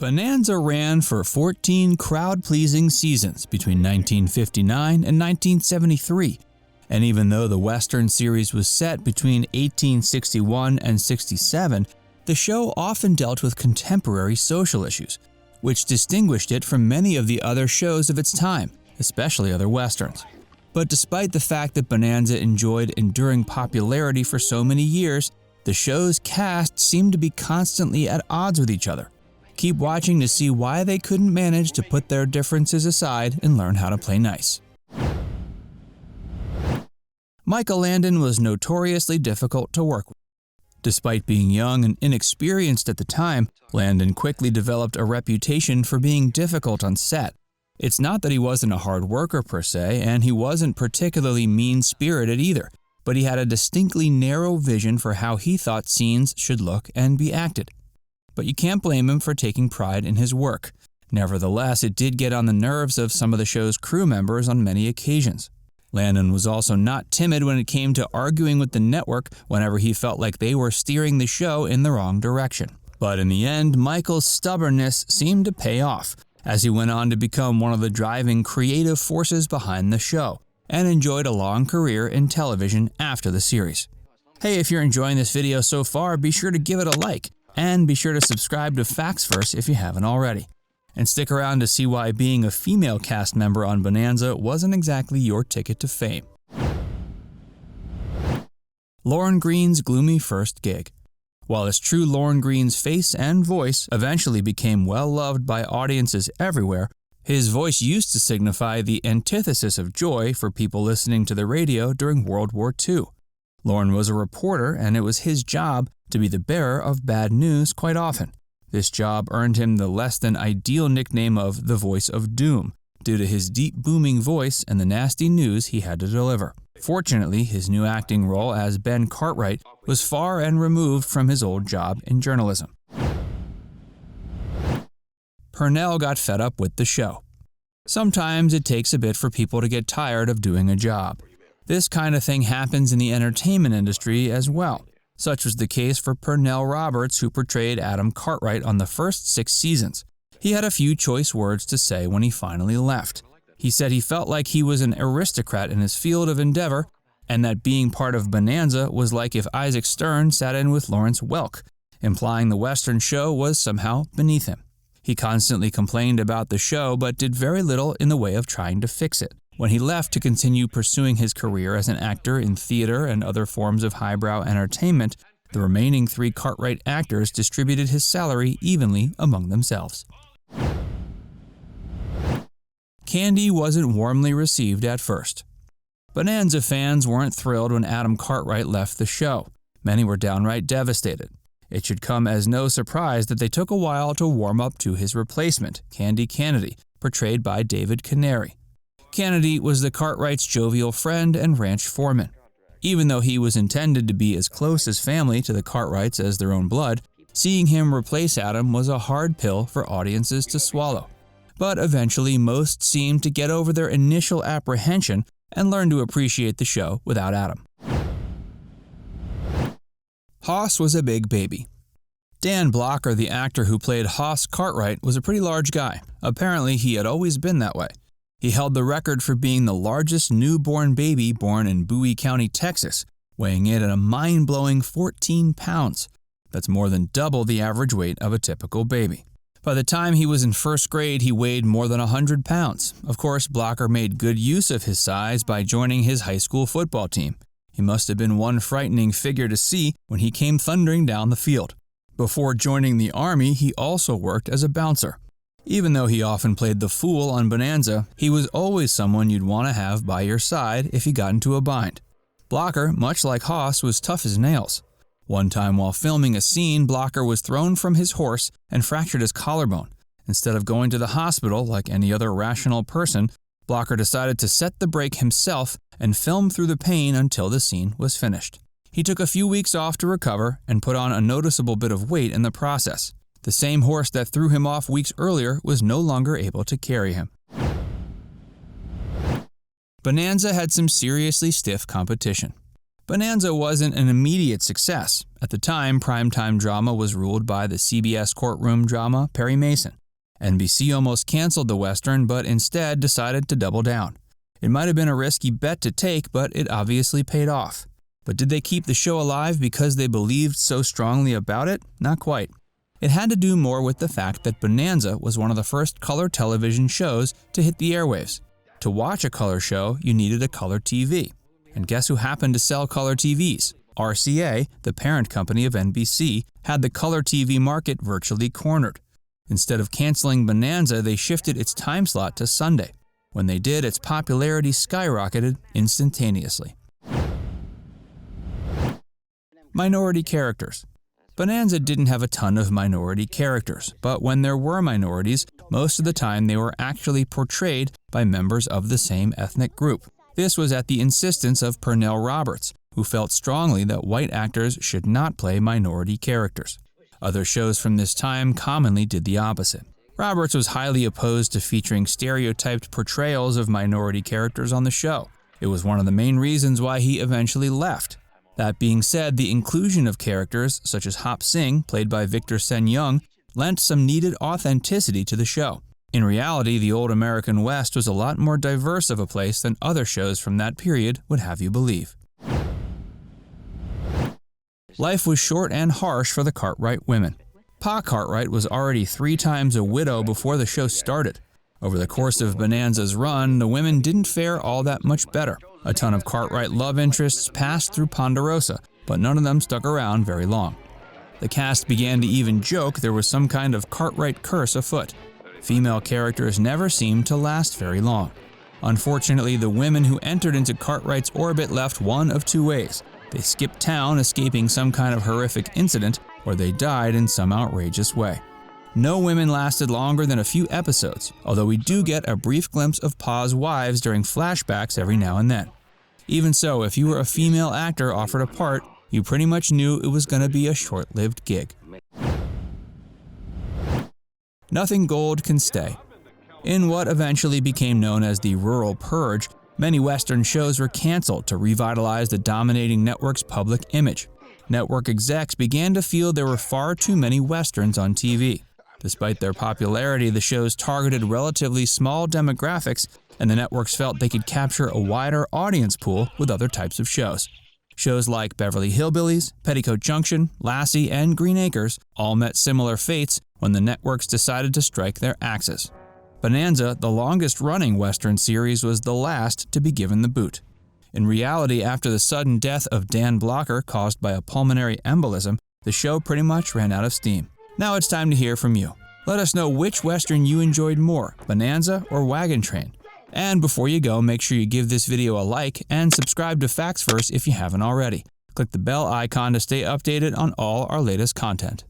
Bonanza ran for 14 crowd-pleasing seasons between 1959 and 1973, and even though the Western series was set between 1861 and 67, the show often dealt with contemporary social issues, which distinguished it from many of the other shows of its time, especially other Westerns. But despite the fact that Bonanza enjoyed enduring popularity for so many years, the show's cast seemed to be constantly at odds with each other. Keep watching to see why they couldn't manage to put their differences aside and learn how to play nice. Michael Landon was notoriously difficult to work with. Despite being young and inexperienced at the time, Landon quickly developed a reputation for being difficult on set. It's not that he wasn't a hard worker per se, and he wasn't particularly mean-spirited either, but he had a distinctly narrow vision for how he thought scenes should look and be acted. But you can't blame him for taking pride in his work. Nevertheless, it did get on the nerves of some of the show's crew members on many occasions. Landon was also not timid when it came to arguing with the network whenever he felt like they were steering the show in the wrong direction. But in the end, Michael's stubbornness seemed to pay off, as he went on to become one of the driving creative forces behind the show, and enjoyed a long career in television after the series. Hey, if you're enjoying this video so far, be sure to give it a like, and be sure to subscribe to Facts First if you haven't already. And stick around to see why being a female cast member on Bonanza wasn't exactly your ticket to fame. Lorne Greene's gloomy first gig. While his true Lorne Greene's face and voice eventually became well-loved by audiences everywhere, his voice used to signify the antithesis of joy for people listening to the radio during World War II. Lorne was a reporter, and it was his job to be the bearer of bad news quite often. This job earned him the less-than-ideal nickname of the Voice of Doom, due to his deep booming voice and the nasty news he had to deliver. Fortunately, his new acting role as Ben Cartwright was far and removed from his old job in journalism. Purnell got fed up with the show. Sometimes it takes a bit for people to get tired of doing a job. This kind of thing happens in the entertainment industry as well. Such was the case for Purnell Roberts, who portrayed Adam Cartwright on the first 6 seasons. He had a few choice words to say when he finally left. He said he felt like he was an aristocrat in his field of endeavor, and that being part of Bonanza was like if Isaac Stern sat in with Lawrence Welk, implying the Western show was somehow beneath him. He constantly complained about the show, but did very little in the way of trying to fix it. When he left to continue pursuing his career as an actor in theater and other forms of highbrow entertainment, the remaining 3 Cartwright actors distributed his salary evenly among themselves. Candy wasn't warmly received at first. Bonanza fans weren't thrilled when Adam Cartwright left the show. Many were downright devastated. It should come as no surprise that they took a while to warm up to his replacement, Candy Kennedy, portrayed by David Canary. Kennedy was the Cartwrights' jovial friend and ranch foreman. Even though he was intended to be as close as family to the Cartwrights as their own blood, seeing him replace Adam was a hard pill for audiences to swallow. But eventually, most seemed to get over their initial apprehension and learn to appreciate the show without Adam. Hoss was a big baby. Dan Blocker, the actor who played Hoss Cartwright, was a pretty large guy. Apparently, he had always been that way. He held the record for being the largest newborn baby born in Bowie County, Texas, weighing in at a mind-blowing 14 pounds. That's more than double the average weight of a typical baby. By the time he was in first grade, he weighed more than 100 pounds. Of course, Blocker made good use of his size by joining his high school football team. He must have been one frightening figure to see when he came thundering down the field. Before joining the Army, he also worked as a bouncer. Even though he often played the fool on Bonanza, he was always someone you'd want to have by your side if you got into a bind. Blocker, much like Hoss, was tough as nails. One time while filming a scene, Blocker was thrown from his horse and fractured his collarbone. Instead of going to the hospital like any other rational person, Blocker decided to set the break himself and film through the pain until the scene was finished. He took a few weeks off to recover and put on a noticeable bit of weight in the process. The same horse that threw him off weeks earlier was no longer able to carry him. Bonanza had some seriously stiff competition. Bonanza wasn't an immediate success. At the time, primetime drama was ruled by the CBS courtroom drama Perry Mason. NBC almost canceled the Western, but instead decided to double down. It might have been a risky bet to take, but it obviously paid off. But did they keep the show alive because they believed so strongly about it? Not quite. It had to do more with the fact that Bonanza was one of the first color television shows to hit the airwaves. To watch a color show, you needed a color TV. And guess who happened to sell color TVs? RCA, the parent company of NBC, had the color TV market virtually cornered. Instead of canceling Bonanza, they shifted its time slot to Sunday. When they did, its popularity skyrocketed instantaneously. Minority characters. Bonanza didn't have a ton of minority characters, but when there were minorities, most of the time they were actually portrayed by members of the same ethnic group. This was at the insistence of Pernell Roberts, who felt strongly that white actors should not play minority characters. Other shows from this time commonly did the opposite. Roberts was highly opposed to featuring stereotyped portrayals of minority characters on the show. It was one of the main reasons why he eventually left. That being said, the inclusion of characters such as Hop Sing, played by Victor Sen Young, lent some needed authenticity to the show. In reality, the old American West was a lot more diverse of a place than other shows from that period would have you believe. Life was short and harsh for the Cartwright women. Pa Cartwright was already 3 times a widow before the show started. Over the course of Bonanza's run, the women didn't fare all that much better. A ton of Cartwright love interests passed through Ponderosa, but none of them stuck around very long. The cast began to even joke there was some kind of Cartwright curse afoot. Female characters never seemed to last very long. Unfortunately, the women who entered into Cartwright's orbit left one of 2 ways. They skipped town escaping some kind of horrific incident, or they died in some outrageous way. No women lasted longer than a few episodes, although we do get a brief glimpse of Pa's wives during flashbacks every now and then. Even so, if you were a female actor offered a part, you pretty much knew it was going to be a short-lived gig. Nothing gold can stay. In what eventually became known as the Rural Purge, many Western shows were canceled to revitalize the dominating network's public image. Network execs began to feel there were far too many Westerns on TV. Despite their popularity, the shows targeted relatively small demographics, and the networks felt they could capture a wider audience pool with other types of shows. Shows like Beverly Hillbillies, Petticoat Junction, Lassie, and Green Acres all met similar fates when the networks decided to strike their axes. Bonanza, the longest-running Western series, was the last to be given the boot. In reality, after the sudden death of Dan Blocker caused by a pulmonary embolism, the show pretty much ran out of steam. Now it's time to hear from you. Let us know which Western you enjoyed more, Bonanza or Wagon Train. And before you go, make sure you give this video a like and subscribe to Facts First if you haven't already. Click the bell icon to stay updated on all our latest content.